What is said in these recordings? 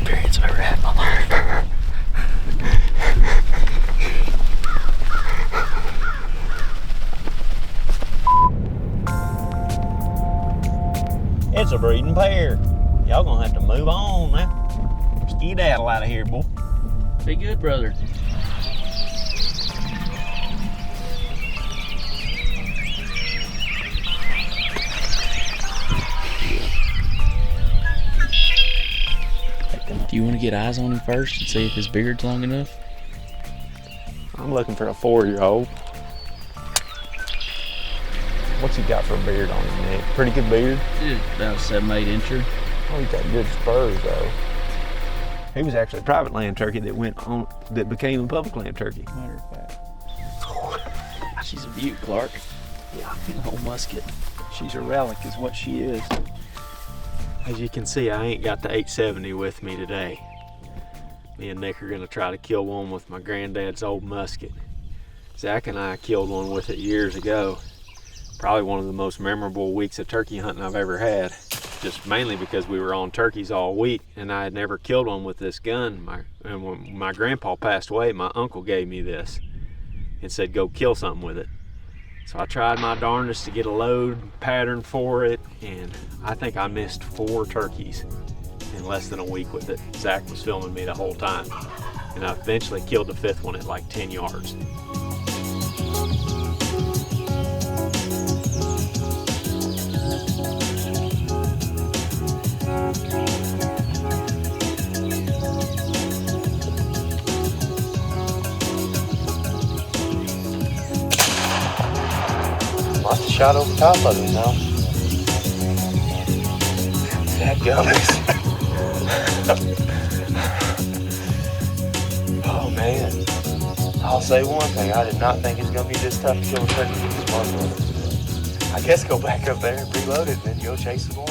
experience I've ever had in my life. It's a breeding pair. Y'all gonna have to move on now. Skedaddle out of here, boy. Be good, brother. Do you want to get eyes on him first and see if his beard's long enough? I'm looking for a 4-year-old. What's he got for a beard on his neck? Pretty good beard? Yeah, about a 7-8 incher. Oh, he's got good spurs though. He was actually a private land turkey that became a public land turkey. Matter of fact. She's a beaut, Clark. Yeah. Old musket. She's a relic is what she is. As you can see, I ain't got the 870 with me today. Me and Nick are gonna try to kill one with my granddad's old musket. Zach and I killed one with it years ago. Probably one of the most memorable weeks of turkey hunting I've ever had. Just mainly because we were on turkeys all week and I had never killed one with this gun. And when my grandpa passed away, my uncle gave me this and said, go kill something with it. So I tried my darndest to get a load pattern for it, and I think I missed 4 turkeys in less than a week with it. Zach was filming me the whole time, and I eventually killed the 5th one at like 10 yards. Must have shot over top of him now. That gummies. Oh man. I'll say one thing, I did not think it's gonna be this tough to kill a turkey with this muzzleloader. I guess go back up there and reload it and then go chase them all.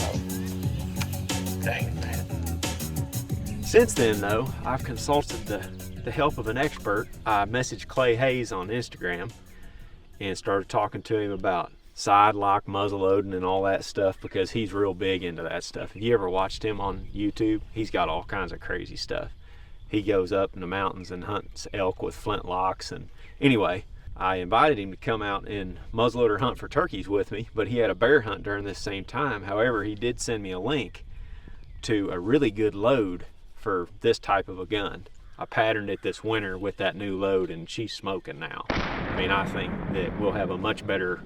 Dang man. Since then though, I've consulted the help of an expert. I messaged Clay Hayes on Instagram and started talking to him about side lock, muzzle loading, and all that stuff because he's real big into that stuff. If you ever watched him on YouTube, he's got all kinds of crazy stuff. He goes up in the mountains and hunts elk with flint locks. And anyway, I invited him to come out and muzzleloader hunt for turkeys with me, but he had a bear hunt during this same time. However, he did send me a link to a really good load for this type of a gun. I patterned it this winter with that new load and she's smoking now. I mean, I think that we'll have a much better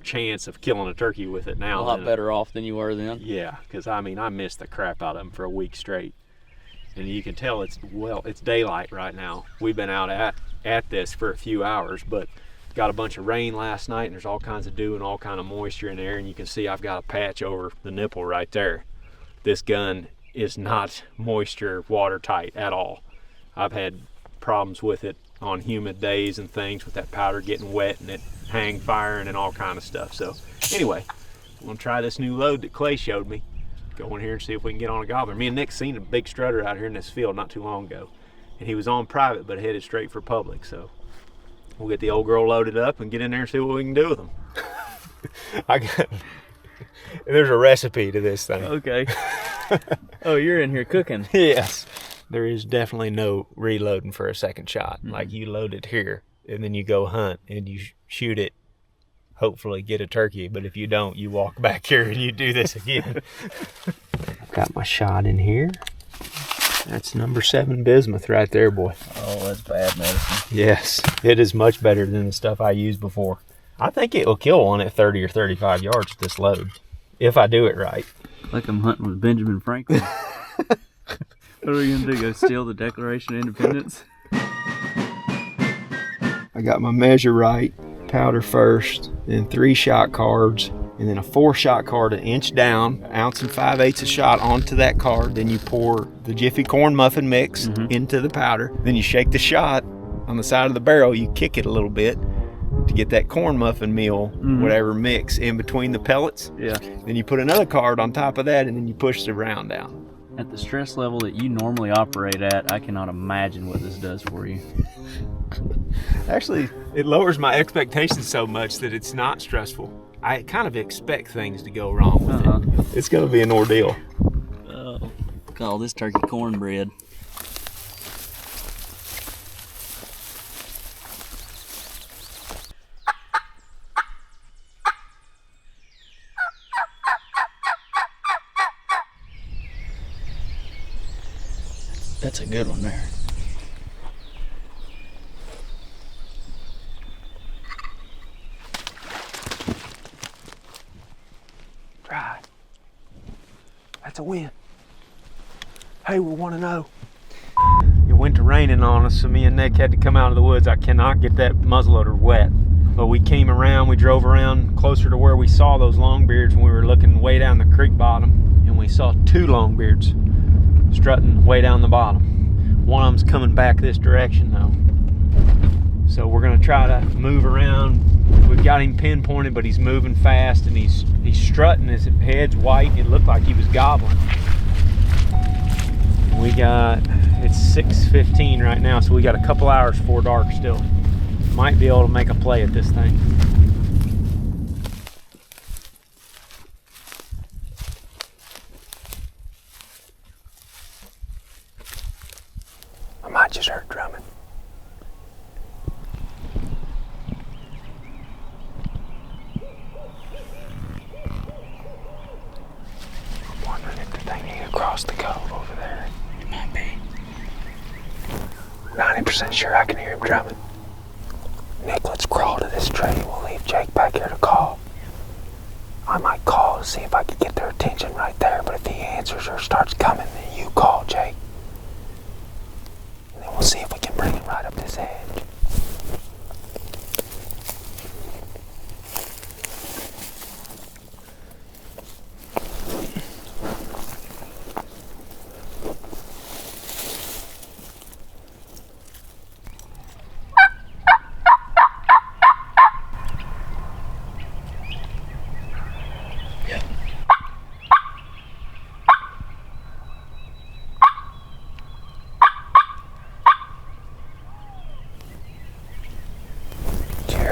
chance of killing a turkey with it now. A lot better off than you were then. Yeah, because I mean, I missed the crap out of them for a week straight. And you can tell it's daylight right now. We've been out at this for a few hours, but got a bunch of rain last night and there's all kinds of dew and all kind of moisture in there, and you can see I've got a patch over the nipple right there. This gun is not moisture watertight at all. I've had problems with it on humid days and things with that powder getting wet and it hang firing and all kind of stuff. So anyway, I'm gonna try this new load that Clay showed me. Go in here and see if we can get on a gobbler. Me and Nick seen a big strutter out here in this field not too long ago, and he was on private but headed straight for public. So we'll get the old girl loaded up and get in there and see what we can do with them. There's a recipe to this thing. Okay. Oh, you're in here cooking. Yes. There is definitely no reloading for a second shot. Mm-hmm. Like you load it here and then you go hunt and you shoot it, hopefully get a turkey. But if you don't, you walk back here and you do this again. I've got my shot in here. That's number 7 bismuth right there, boy. Oh, that's bad medicine. Yes, it is much better than the stuff I used before. I think it will kill one at 30 or 35 yards with this load, if I do it right. Like I'm hunting with Benjamin Franklin. What are we gonna do? Go steal the Declaration of Independence? I got my measure right, powder first, then 3 shot cards, and then a 4-shot card an inch down, 1 5/8 ounce a shot onto that card. Then you pour the Jiffy Corn muffin mix into the powder. Then you shake the shot on the side of the barrel. You kick it a little bit to get that corn muffin meal, whatever mix in between the pellets. Yeah. Then you put another card on top of that, and then you push the round down. At the stress level that you normally operate at, I cannot imagine what this does for you. Actually, it lowers my expectations so much that it's not stressful. I kind of expect things to go wrong with it. It's going to be an ordeal. Oh. Call this turkey cornbread. That's a good one there. Dry. That's a win. Hey, we want to know. It went to raining on us, so me and Nick had to come out of the woods. I cannot get that muzzleloader wet. But we came around, we drove around closer to where we saw those longbeards when we were looking way down the creek bottom, and we saw 2 longbeards strutting way down the bottom. One of them's coming back this direction though. So we're gonna try to move around. We've got him pinpointed, but he's moving fast and he's strutting. His head's white. It looked like he was gobbling. It's 6:15 right now, so we got a couple hours before dark still. Might be able to make a play at this thing. I might just heard drumming. I'm wondering if the thing ain't across the cove over there. It might be. 90% sure I can hear him drumming. Nick, let's crawl to this tree. We'll leave Jake back here to call. I might call to see if I can get their attention right there, but if he answers or starts coming, then you call, Jake. And then we'll see if we can bring him right up this edge.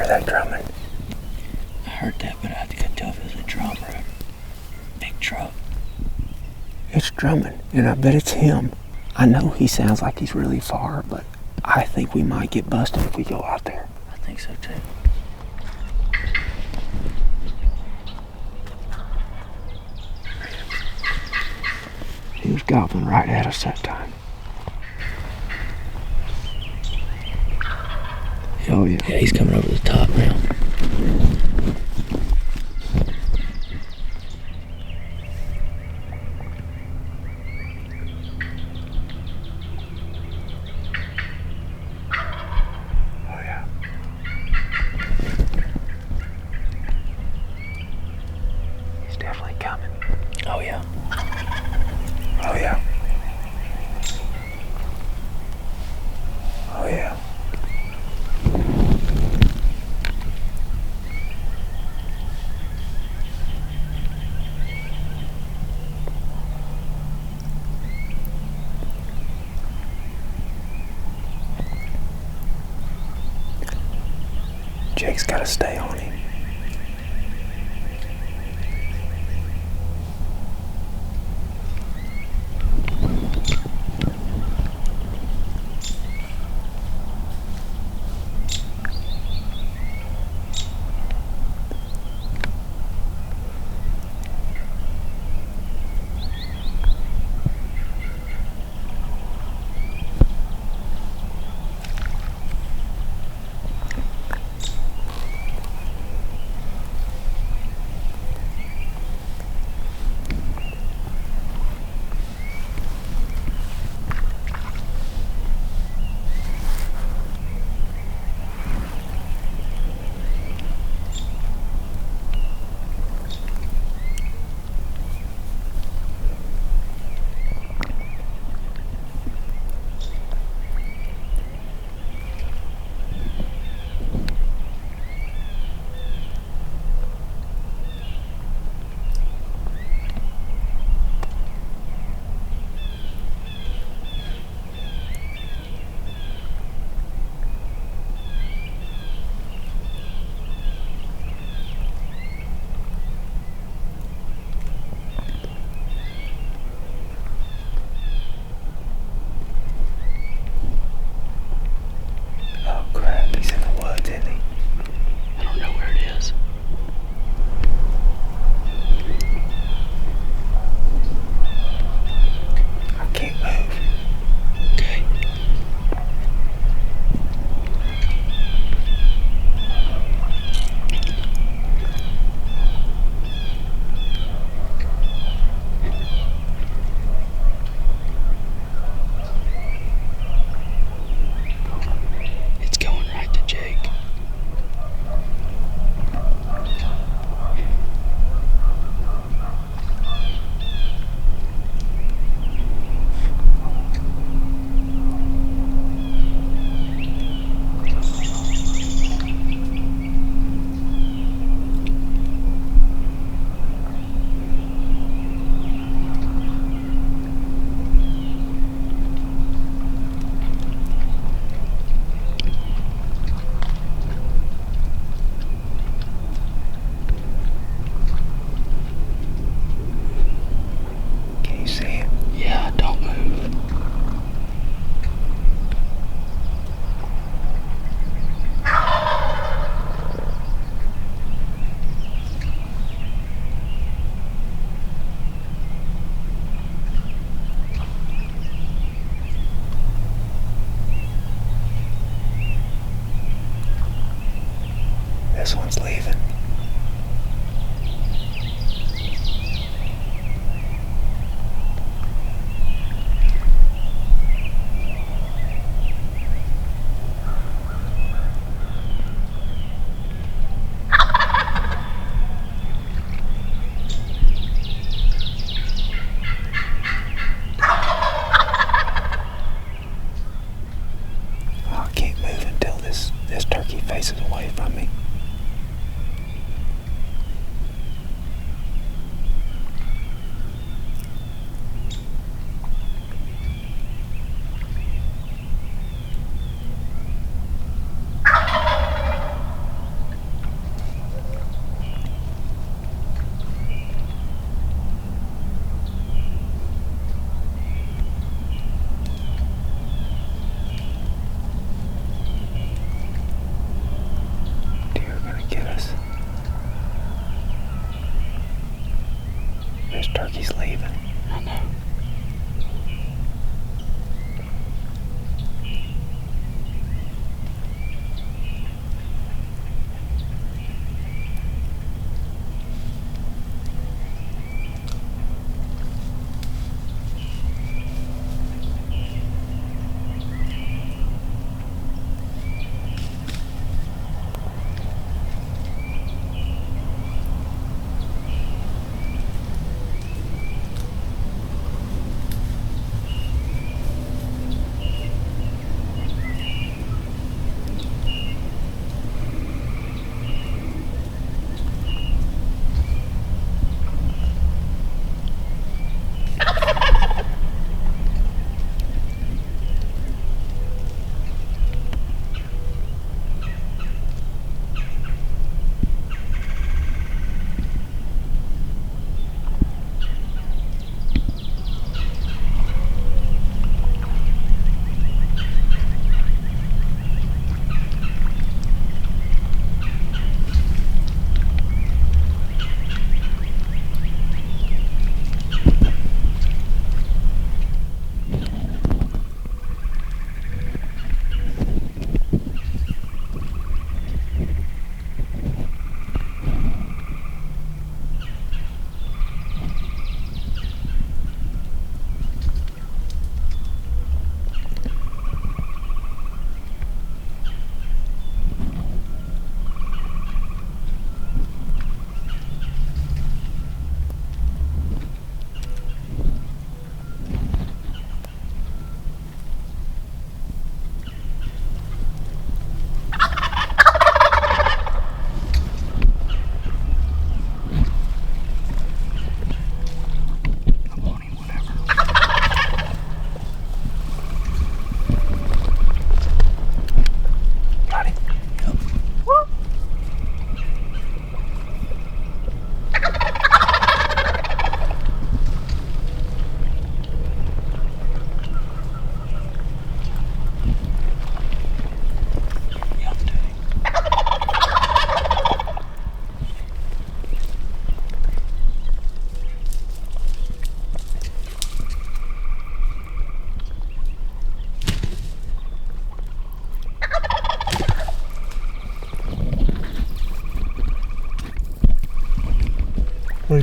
That drumming. I heard that, but I couldn't tell if it was a drum or a big truck. It's drumming, and I bet it's him. I know he sounds like he's really far, but I think we might get busted if we go out there. I think so too. He was gobbling right at us that time. Oh yeah. Yeah, he's coming over the top now. Oh yeah. He's definitely coming. Oh yeah. Oh yeah. Oh yeah. Jake's gotta stay on him.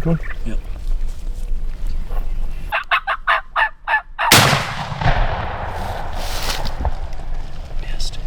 good one? Yep. Missed.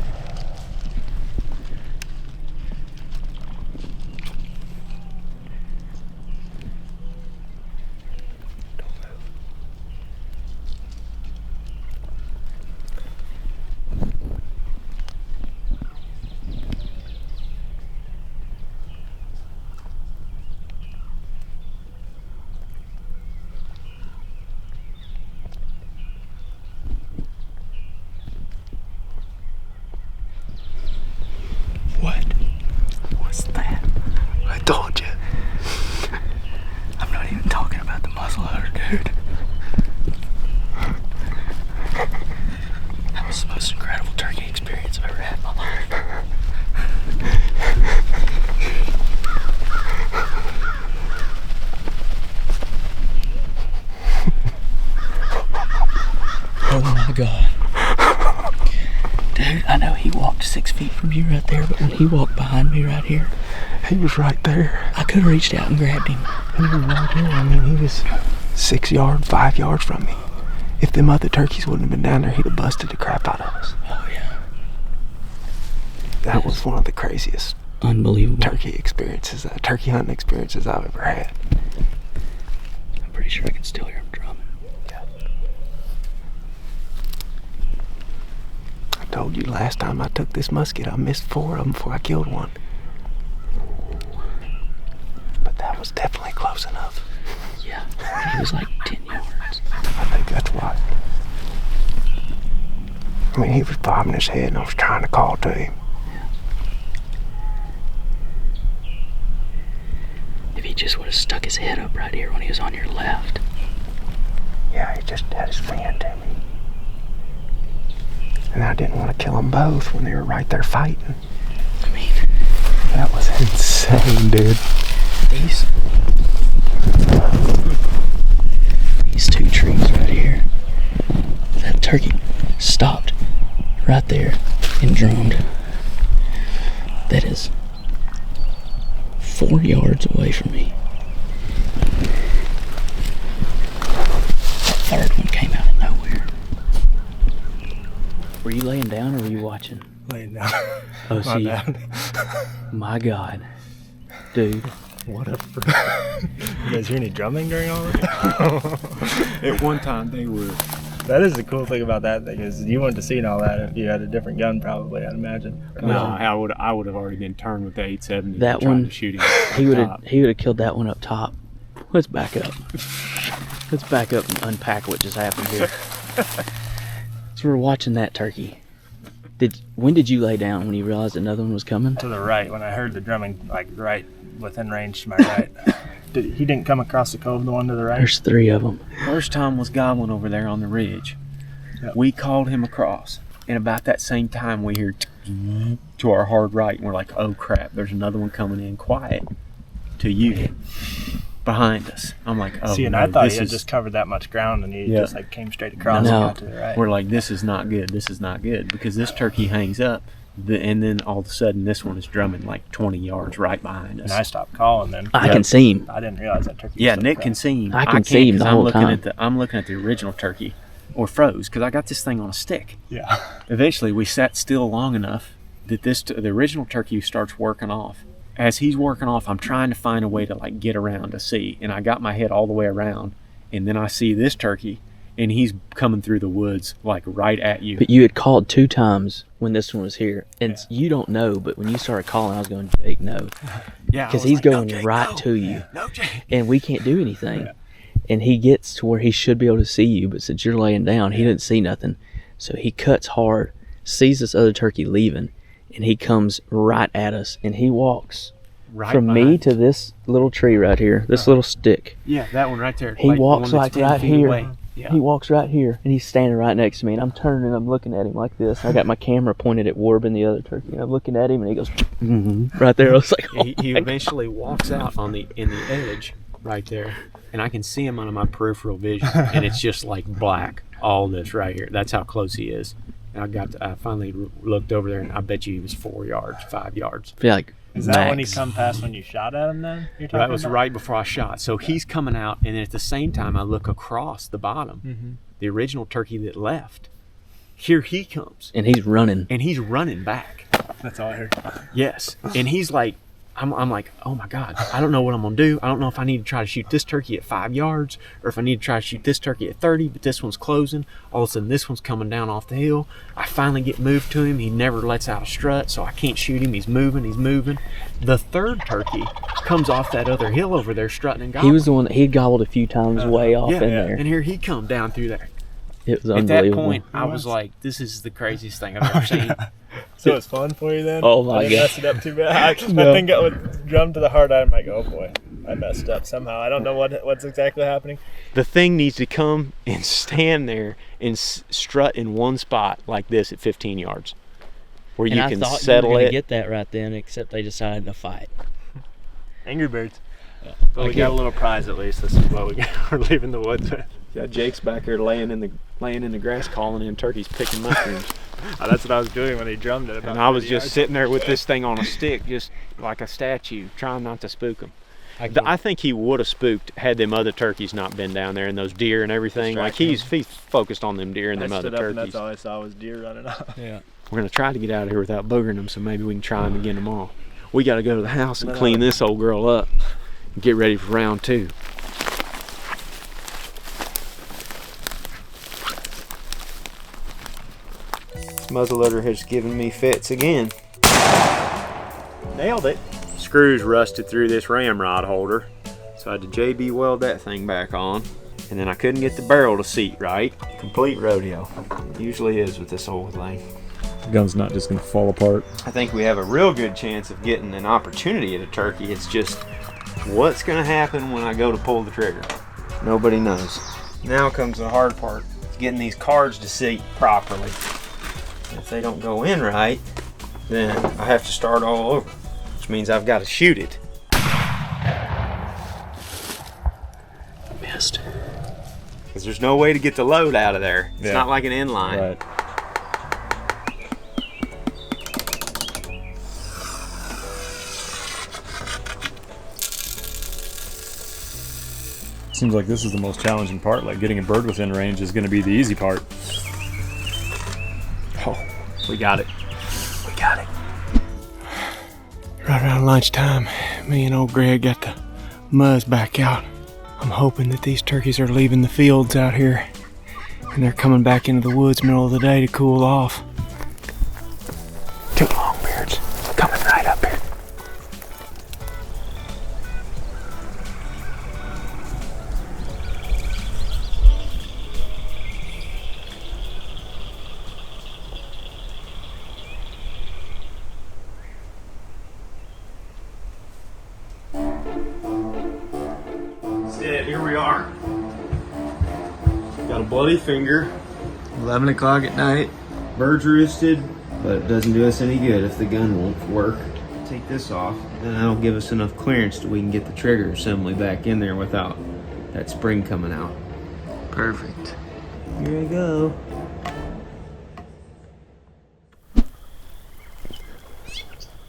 What? What's that? I told you. I'm not even talking about the muzzleloader, dude. That was the most incredible turkey experience I've ever had in my life. Oh my God. Dude, I know he walked 6 feet from you right there, but when he walked behind me right here, He was right there. I could have reached out and grabbed him. He was right there. I mean, he was 6 yards, 5 yards from me. If them other turkeys wouldn't have been down there, he'd have busted the crap out of us. Oh yeah. That was one of the craziest Unbelievable. turkey hunting experiences I've ever had. I'm pretty sure I can still hear him drumming. I told you last time I took this musket, I missed 4 of them before I killed one. But that was definitely close enough. Yeah, he was like 10 yards. I think that's right. I mean, he was bobbing his head and I was trying to call to him. If he just would have stuck his head up right here when he was on your left. Yeah, he just had his fan to me. And I didn't want to kill them both when they were right there fighting. I mean, That was insane, dude. these two trees right here. That turkey stopped right there and drummed. That is 4 yards away from me. That third one came out of nowhere. Were you laying down or were you watching? Laying down. Oh, My see, bad. my God, dude, what a You guys hear any drumming during all this? At one time, they were. That is the cool thing about that thing is you wouldn't have seen all that if you had a different gun, probably. I'd imagine. No, I would have already been turned with the 870. That trying one, to shoot him. he would Top. have killed that one up top. Let's back up. Let's back up and unpack what just happened here. So we're watching that turkey. When did you lay down when you realized another one was coming? To the right, when I heard the drumming, like right within range to my right. He didn't come across the cove, the one to the right? There's 3 of them. First time was gobbling over there on the ridge. Yep. We called him across, and about that same time we hear to our hard right, and we're like, oh crap, there's another one coming in quiet to you behind us. I'm like, oh See, and no, I thought this he had is just covered that much ground and he Yeah. just like came straight across No. and got to the right. we're like, this is not good, because this turkey hangs up, and then all of a sudden this one is drumming like 20 yards right behind us. And I stopped calling then. I can see him. I didn't realize that turkey was Yeah, so Nick close. can see him. I can can't see him 'cause the I'm whole looking time. I'm looking at the original turkey, or froze, because I got this thing on a stick. Yeah. Eventually, we sat still long enough that the original turkey starts working off. As he's working off, I'm trying to find a way to like get around to see, and I got my head all the way around, and then I see this turkey, and he's coming through the woods like right at you. But you had called 2 times when this one was here, and you don't know. But when you started calling, I was going, Jake, no, Yeah, I because was he's like, "No, going Jake, right no. to you, No, Jake. and we can't do anything. Yeah. And he gets to where he should be able to see you, but since you're laying down, he didn't see nothing. So he cuts hard, sees this other turkey leaving, and he comes right at us, and he walks Right from me behind. to this little tree right here, this little stick. Yeah, that one right there. He like, the walks one that's like 10 right feet here. away. Yeah. He walks right here, and he's standing right next to me, and I'm turning and I'm looking at him like this. I got my camera pointed at Warb and the other turkey, and I'm looking at him, and he goes right there. I was like, oh he my eventually walks out in the edge right there, and I can see him on my peripheral vision, and it's just like black, all this right here. That's how close he is. And I finally looked over there, and I bet you he was 4 yards, 5 yards. I feel like Is that when he max. come past when you shot at him then? You're talking That was about? right before I shot. So he's coming out, and at the same time, I look across the bottom, the original turkey that left. Here he comes, And he's running. and he's running back. That's all I heard. Yes, and he's like, I'm like, oh my God, I don't know what I'm gonna do. I don't know if I need to try to shoot this turkey at 5 yards or if I need to try to shoot this turkey at 30, but this one's closing. All of a sudden, this one's coming down off the hill. I finally get moved to him. He never lets out a strut, so I can't shoot him. He's moving. The third turkey comes off that other hill over there strutting and gobbling. He was the one that he'd gobbled a few times way off in there. And here he come down through there. It was At that unbelievable. point, I was like, this is the craziest thing I've ever seen. So it's fun for you then? Oh my I didn't God. mess it up too bad. I think it would drum to the heart. I'm like, oh boy, I messed up somehow. I don't know what's exactly happening. The thing needs to come and stand there and strut in one spot like this at 15 yards, where And you I can thought settle you were gonna it. get that right then, except they decided to fight. Angry Birds. But we got a little prize at least. This is what we got. We're leaving the woods with. Yeah, Jake's back here laying in the grass, calling in turkeys, picking mushrooms. That's what I was doing when he drummed it. And I was just sitting there with this thing on a stick, just like a statue, trying not to spook him. I think he would have spooked had them other turkeys not been down there and those deer and everything. Like he's focused on them deer and them other stood up and turkeys. that's all I saw was deer running off. Yeah. We're gonna try to get out of here without boogering them, so maybe we can try them again tomorrow. We got to go to the house and clean this old girl up and get ready for round 2. This muzzleloader has given me fits again. Nailed it. Screws rusted through this ramrod holder, so I had to JB weld that thing back on. And then I couldn't get the barrel to seat right. Complete rodeo. Usually is with this old thing. The gun's not just gonna fall apart. I think we have a real good chance of getting an opportunity at a turkey. It's just what's going to happen when I go to pull the trigger. Nobody knows. Now comes the hard part, getting these cards to seat properly. If they don't go in right, then I have to start all over, which means I've got to shoot it. Missed. Because there's no way to get the load out of there. It's not like an inline. Right. Seems like this is the most challenging part. Like getting a bird within range is going to be the easy part. Oh, we got it. We got it. Right around lunchtime, me and old Greg got the muzz back out. I'm hoping that these turkeys are leaving the fields out here and they're coming back into the woods middle of the day to cool off. 2 longbeards coming right up here. Here we are. Got a bloody finger. 11 o'clock at night. Birds roosted, but it doesn't do us any good if the gun won't work. Take this off, then that'll give us enough clearance that we can get the trigger assembly back in there without that spring coming out. Perfect. Here we go.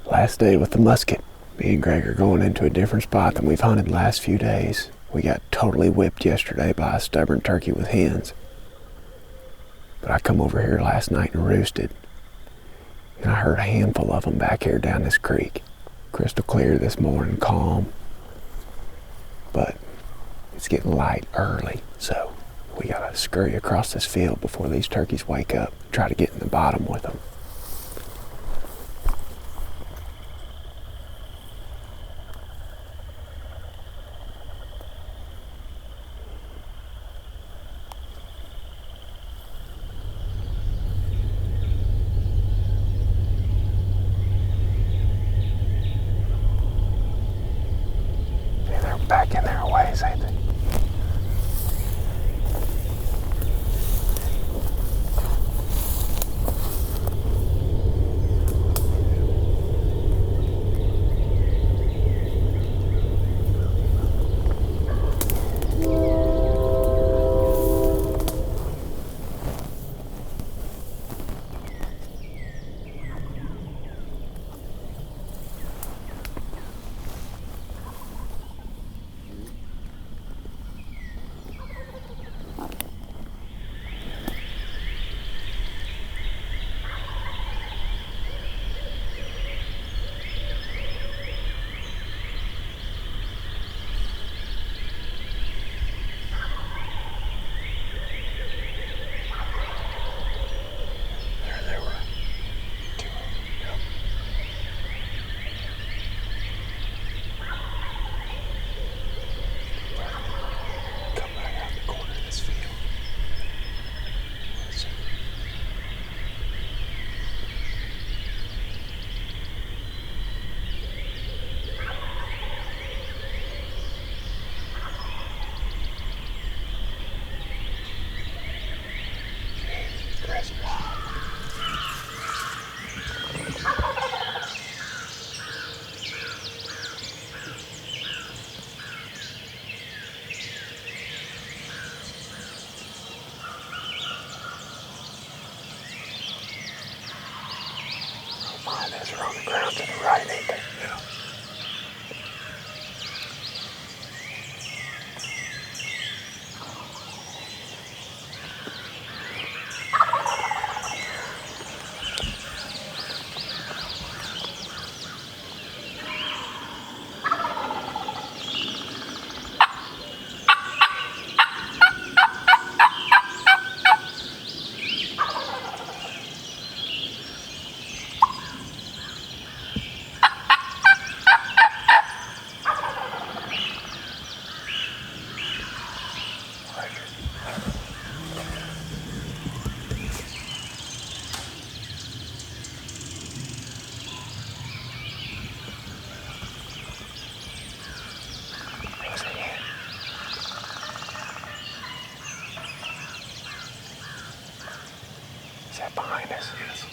Last day with the musket. Me and Greg are going into a different spot than we've hunted the last few days. We got totally whipped yesterday by a stubborn turkey with hens. But I come over here last night and roosted. And I heard a handful of them back here down this creek. Crystal clear this morning, calm. But it's getting light early, so we gotta scurry across this field before these turkeys wake up. Try to get in the bottom with them. Back in there a ways, ain't they? Is that behind us? Yes.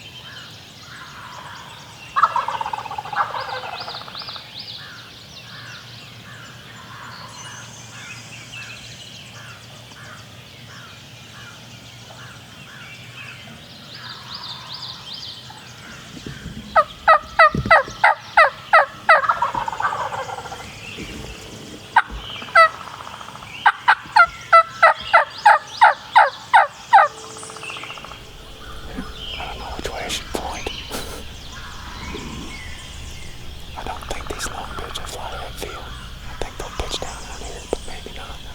I don't know which way I should point. I don't think these longbeards will fly to that field. I think they'll pitch down out here, but maybe not. I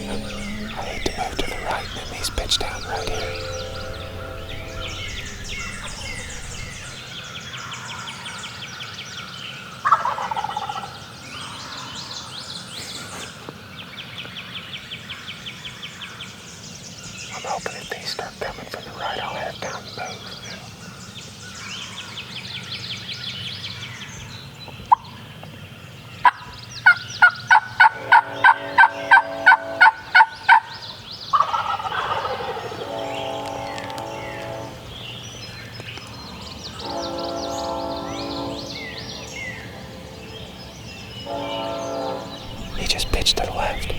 don't know. I hate to move to the right and then these pitch down right here. I'm hoping if these start coming from the right, I'll have time to move. He just pitched to the left.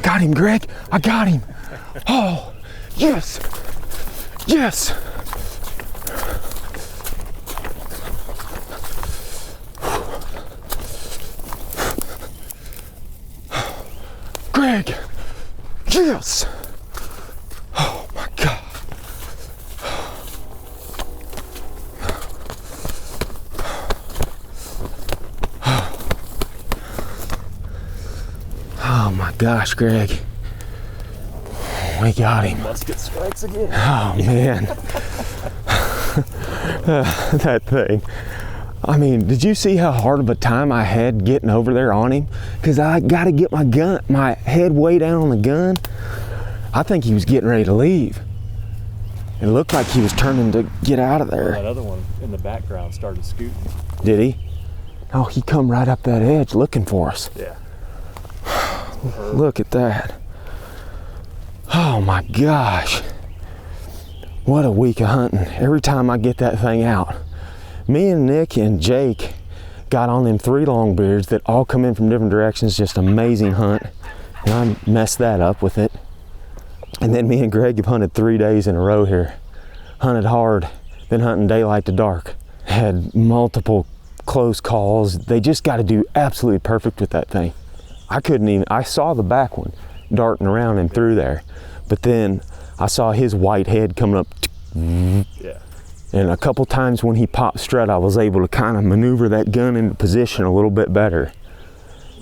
got him, Greg. I got him. Oh, yes. Yes. Greg. Yes. Oh my God. Oh my gosh, Greg. We got him. Musket strikes again. Oh man. That thing. I mean, did you see how hard of a time I had getting over there on him? Because I got to get my head way down on the gun. I think he was getting ready to leave. It looked like he was turning to get out of there. That other one in the background started scooting. Did he? Oh, he come right up that edge looking for us. Yeah. Look at that. Oh my gosh. What a week of hunting. Every time I get that thing out. Me and Nick and Jake got on them 3 longbeards that all come in from different directions. Just amazing hunt. And I messed that up with it. And then me and Greg have hunted 3 days in a row here. Hunted hard, been hunting daylight to dark. Had multiple close calls. They just got to do absolutely perfect with that thing. I saw the back one darting around and through there. But then I saw his white head coming up. Yeah. And a couple times when he popped strut, I was able to kind of maneuver that gun into position a little bit better.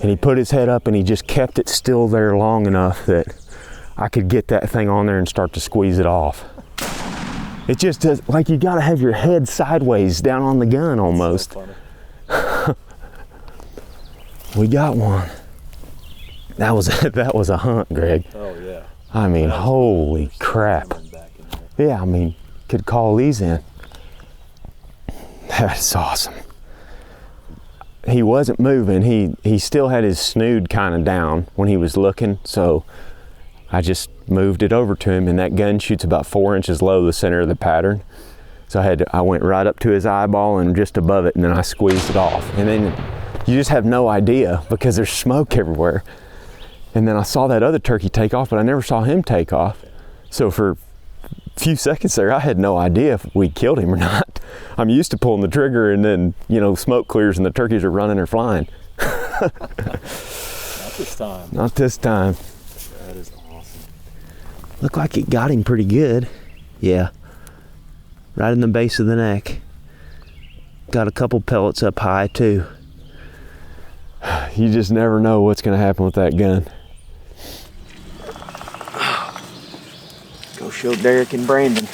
And he put his head up and he just kept it still there long enough that I could get that thing on there and start to squeeze it off. It just does, like you gotta have your head sideways down on the gun almost. So We got one. That was a hunt, Greg. oh yeah. I mean, holy crap. Back in there. Yeah, I mean, could call these in. That's awesome. He wasn't moving. He still had his snood kind of down when he was looking, so I just moved it over to him, and that gun shoots about 4 inches low, the center of the pattern. So I went right up to his eyeball and just above it, and then I squeezed it off. And then you just have no idea because there's smoke everywhere. And then I saw that other turkey take off, but I never saw him take off. So for a few seconds there, I had no idea if we killed him or not. I'm used to pulling the trigger and then, smoke clears and the turkeys are running or flying. Not this time. Not this time. That is awesome. Looked like it got him pretty good. Yeah. Right in the base of the neck. Got a couple pellets up high too. You just never know what's going to happen with that gun. Go show Derek and Brandon.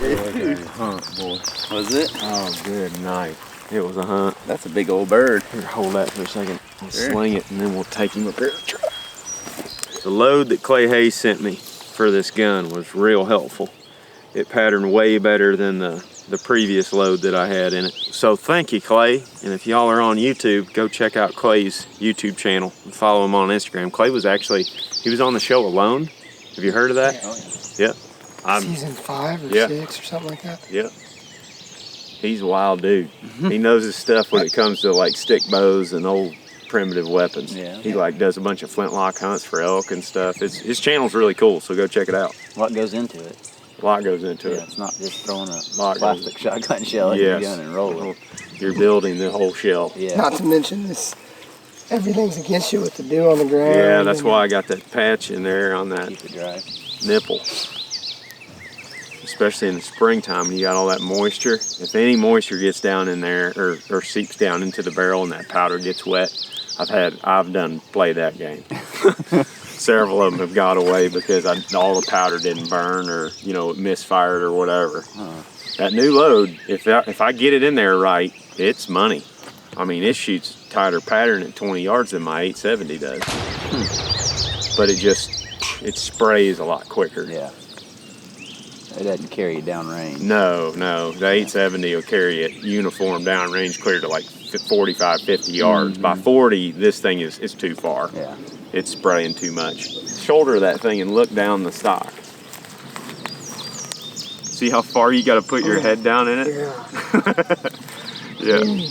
Hunt, boy. Was it? Oh, good night. It was a hunt. That's a big old bird. Here, hold that for a second. I'll Sure. sling it and then we'll take him up here. The load that Clay Hayes sent me for this gun was real helpful. It patterned way better than the previous load that I had in it. So thank you, Clay. And if y'all are on YouTube, go check out Clay's YouTube channel and follow him on Instagram. Clay was he was on the show Alone. Have you heard of that? Yeah. Yep. Season 5 or Yeah. 6 or something like that. Yep. He's a wild dude. He knows his stuff when it comes to like stick bows and old primitive weapons. Yeah. He does a bunch of flintlock hunts for elk and stuff. His channel's really cool, so go check it out. What goes into it? A lot goes into it. It's not just throwing a Lot plastic shotgun shell in your gun and rolling. You're building the whole shell. Yeah. Not to mention this, everything's against you with the dew on the ground. Yeah, that's and- why I got that patch in there on that Keep it dry. nipple. Especially in the springtime when you got all that moisture. If any moisture gets down in there or seeps down into the barrel and that powder gets wet, I've done played that game. Several of them have got away because all the powder didn't burn or it misfired or whatever. That new load, if I get it in there right, it's money. I mean, it shoots tighter pattern at 20 yards than my 870 does. But it sprays a lot quicker. Yeah. It doesn't carry you down range. No, the 870 will carry it uniform down range clear to like 45, 50 yards. By 40, this thing is too far. Yeah. It's spraying too much. Shoulder that thing and look down the stock. See how far you got to put your head down in it? Yeah. Yeah.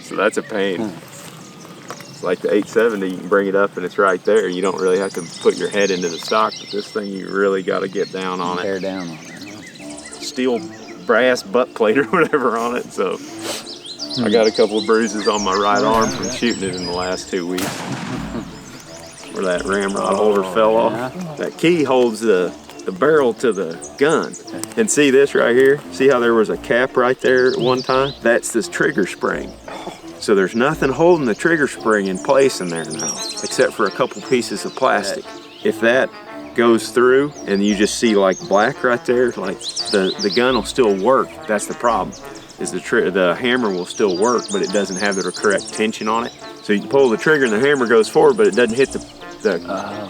So that's a pain. It's like the 870, you can bring it up and it's right there. You don't really have to put your head into the stock, but this thing you really got to get down on it. Bear down on it. Steel brass butt plate or whatever on it. So I got a couple of bruises on my right arm from shooting it in the last 2 weeks. Where that ramrod holder fell off. That key holds the barrel to the gun. And see this right here? See how there was a cap right there at one time? That's this trigger spring. So there's nothing holding the trigger spring in place in there now, except for a couple pieces of plastic. If that goes through and you just see like black right there, like the gun will still work. That's the problem, is the hammer will still work, but it doesn't have the correct tension on it. So you pull the trigger and the hammer goes forward, but it doesn't hit the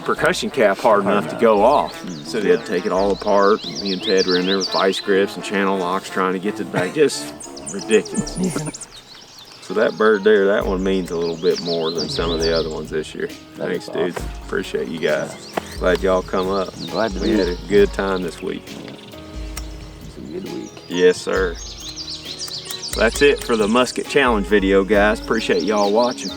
percussion cap hard enough to go off. So they had to take it all apart. Me and Ted were in there with vice grips and channel locks trying to get to the back. Just ridiculous. So that bird there, that one means a little bit more than some of the other ones this year. Thanks, dudes. Appreciate you guys. Glad y'all come up. Glad to We be had a good time this week. It's a good week. Yes, sir. That's it for the musket challenge video, guys. Appreciate y'all watching.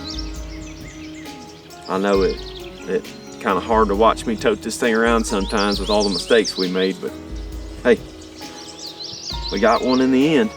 I know it's kind of hard to watch me tote this thing around sometimes with all the mistakes we made, but hey, we got one in the end.